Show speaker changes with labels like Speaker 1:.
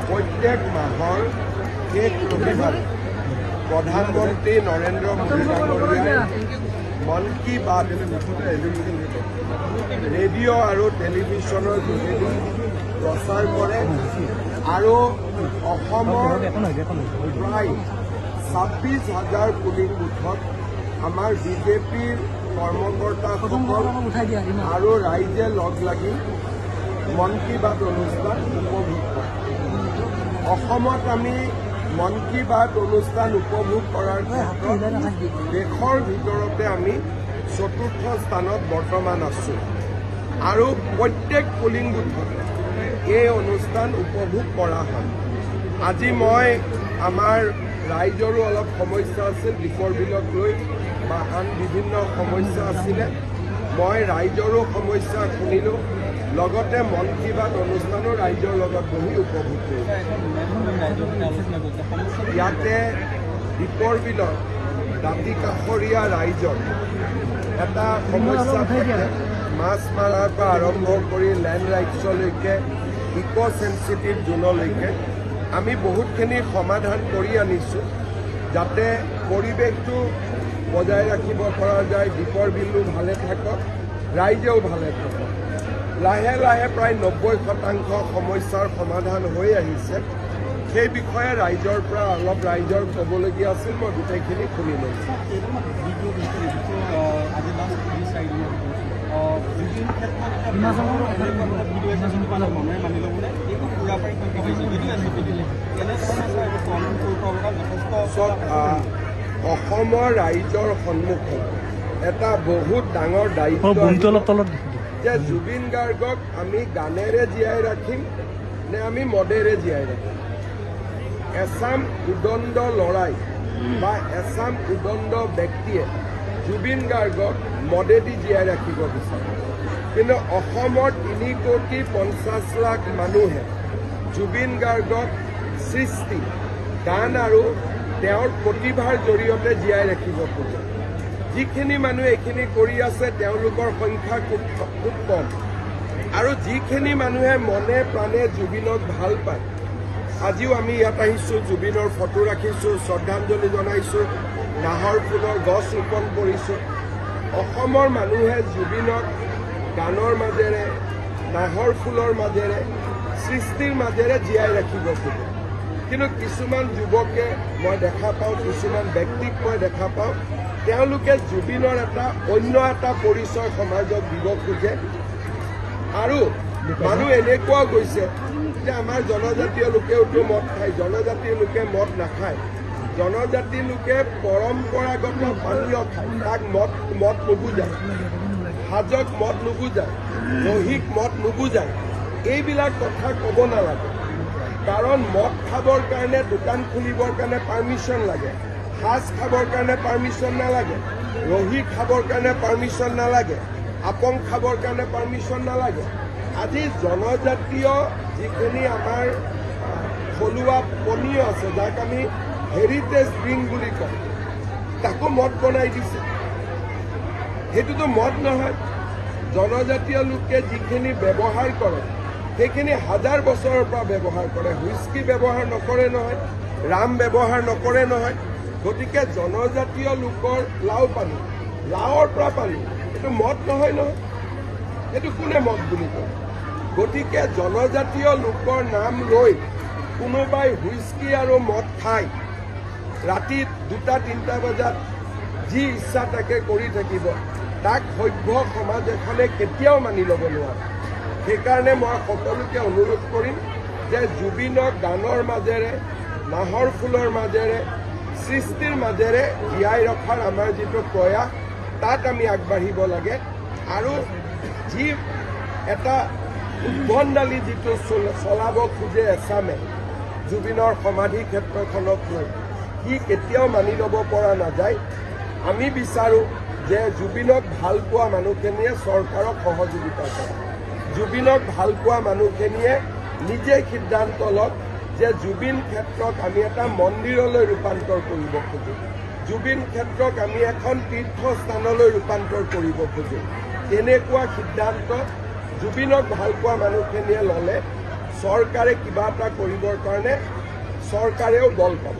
Speaker 1: প্ৰত্যেক মাহৰ শেষ ৰবিবাৰে প্ৰধানমন্ত্ৰী নৰেন্দ্ৰ মোদী ডাঙৰীয়াই মন কি বাত ৰেডিঅ' আৰু টেলিভিশ্যনৰ যোগেদি প্ৰচাৰ কৰে আৰু অসমৰ প্ৰায় 26,000 পুলিং বুথত আমাৰ বিজেপিৰ কৰ্মকৰ্তাসকল আৰু ৰাইজে লগ লাগি মন কি বাত অনুষ্ঠান উপভোগ কৰে। অসমত আমি মন কি বাত অনুষ্ঠান উপভোগ কৰাৰ ক্ষেত্ৰত দেশৰ ভিতৰতে আমি ৪ৰ্থ স্থানত বৰ্তমান আছোঁ আৰু প্ৰত্যেক পুলিং বুথত এই অনুষ্ঠান উপভোগ কৰা হয়। আজি মই আমাৰ ৰাইজৰো অলপ সমস্যা আছিল, দীপৰ বিলক লৈ বা আন বিভিন্ন সমস্যা আছিলে। মই ৰাইজৰো সমস্যা শুনিলোঁ, লগতে মন কি বাত অনুষ্ঠানো ৰাইজৰ লগত বহি উপভোগ কৰিলোঁ। ইয়াতে দীপৰ বিলত দাঁতি কাষৰীয়া ৰাইজৰ এটা সমস্যা থাকে। মাছ মাৰাৰ পৰা আৰম্ভ কৰি লেণ্ড ৰাইটছলৈকে ইক' চেঞ্চিটিভ জোনলৈকে আমি বহুতখিনি সমাধান কৰি আনিছোঁ, যাতে পৰিৱেশটো বজাই ৰাখিব পৰা যায়, দীপৰ বিলো ভালে থাকক, ৰাইজেও ভালে থাকক। লাহে লাহে প্ৰায় 90% সমস্যাৰ সমাধান হৈ আহিছে। সেই বিষয়ে ৰাইজৰ পৰা অলপ ৰাইজৰ ক'বলগীয়া আছিল, মই গোটেইখিনি শুনি লৈছোঁ। অসমৰ ৰাইজৰ সন্মুখত এটা বহুত ডাঙৰ দায়িত্ব যে জুবিন গাৰ্গক আমি গানেৰে জীয়াই ৰাখিম নে আমি মদেৰে জীয়াই ৰাখিম। এচাম উদণ্ড ল'ৰাই বা এচাম উদণ্ড ব্যক্তিয়ে জুবিন গাৰ্গক মদেদি জীয়াই ৰাখিব বিচাৰে, কিন্তু অসমৰ 3,50,00,000 মানুহে জুবিন গাৰ্গক সৃষ্টি, গান আৰু তেওঁৰ প্ৰতিভাৰ জৰিয়তে জীয়াই ৰাখিব খোজে। যিখিনি মানুহে এইখিনি কৰি আছে তেওঁলোকৰ সংখ্যা খুব কম, আৰু যিখিনি মানুহে মনে প্ৰাণে জুবিনক ভাল পায়, আজিও আমি ইয়াত আহিছোঁ, জুবিনৰ ফটো ৰাখিছোঁ, শ্ৰদ্ধাঞ্জলি জনাইছোঁ, নাহৰ ফুলৰ গছ ৰোপণ কৰিছোঁ। অসমৰ মানুহে জুবিনক গানৰ মাজেৰে, নাহৰ ফুলৰ মাজেৰে, সৃষ্টিৰ মাজেৰে জীয়াই ৰাখিব খোজে। কিন্তু কিছুমান যুৱকে মই দেখা পাওঁ, কিছুমান ব্যক্তিক মই দেখা পাওঁ, তেওঁলোকে জুবিনৰ এটা অন্য এটা পৰিচয় সমাজক দিব খোজে। আৰু মানুহ এনেকুৱাও গৈছে যে আমাৰ জনজাতীয় লোকেওতো মদ খায়, জনজাতীয় লোকে মদ নাখায়। জনজাতি লোকে পৰম্পৰাগত পানীয় খায়, তাক মদ নুবুজায়, সাজক মদ নুবুজায়, দহিক মদ নুবুজায়। এইবিলাক কথা ক'ব নালাগে, কাৰণ মদ খাবৰ কাৰণে, দোকান খুলিবৰ কাৰণে পাৰ্মিশ্যন লাগে, সাজ খাবৰ কাৰণে পাৰ্মিশ্যন নালাগে, ৰহি খাবৰ কাৰণে পাৰ্মিশ্যন নালাগে, আপং খাবৰ কাৰণে পাৰ্মিশ্যন নালাগে। আজি জনজাতীয় যিখিনি আমাৰ থলুৱা পনীয় আছে, যাক আমি হেৰিটেজ ড্ৰিংক বুলি কওঁ, তাকো মদ বনাই দিছে। সেইটোতো মদ নহয়। জনজাতীয় লোকে যিখিনি ব্যৱহাৰ কৰে সেইখিনি 1000 বছৰৰ পৰা ব্যৱহাৰ কৰে। হুইস্কি ব্যৱহাৰ নকৰে নহয়, ৰাম ব্যৱহাৰ নকৰে নহয়। গতিকে জনজাতীয় লোকৰ লাও পানী, লাওৰ পৰা পানী, এইটো মদ নহয় নহয়, এইটো কোনে মদ বুলি কয়? গতিকে জনজাতীয় লোকৰ নাম লৈ কোনোবাই হুইস্কি আৰু মদ খায়, ৰাতি 2-3 বজাত যি ইচ্ছা তাকে কৰি থাকিব, তাক সভ্য সমাজ এখনে কেতিয়াও মানি ল'ব নোৱাৰে। সেইকাৰণে মই সকলোকে অনুৰোধ কৰিম যে জুবিনক গানৰ মাজেৰে, নাহৰ ফুলৰ মাজেৰে, সৃষ্টিৰ মাজেৰে জীয়াই ৰখাৰ আমাৰ যিটো প্ৰয়াস, তাত আমি আগবাঢ়িব লাগে। আৰু যি এটা উদ্ভণ্ডালি যিটো চলাব খোজে এচামে জুবিনৰ সমাধি ক্ষেত্ৰখনক লৈ, সি কেতিয়াও মানি ল'ব পৰা নাযায়। আমি বিচাৰোঁ যে জুবিনক ভাল পোৱা মানুহখিনিয়ে চৰকাৰক সহযোগিতা কৰে, জুবিনক ভাল পোৱা মানুহখিনিয়ে নিজে সিদ্ধান্ত লওক যে জুবিন ক্ষেত্ৰক আমি এটা মন্দিৰলৈ ৰূপান্তৰ কৰিব খোজোঁ, জুবিন ক্ষেত্ৰক আমি এখন তীৰ্থস্থানলৈ ৰূপান্তৰ কৰিব খোজোঁ। তেনেকুৱা সিদ্ধান্ত জুবিনক ভাল পোৱা মানুহখিনিয়ে ল'লে চৰকাৰে কিবা এটা কৰিবৰ কাৰণে চৰকাৰেও বল পাব।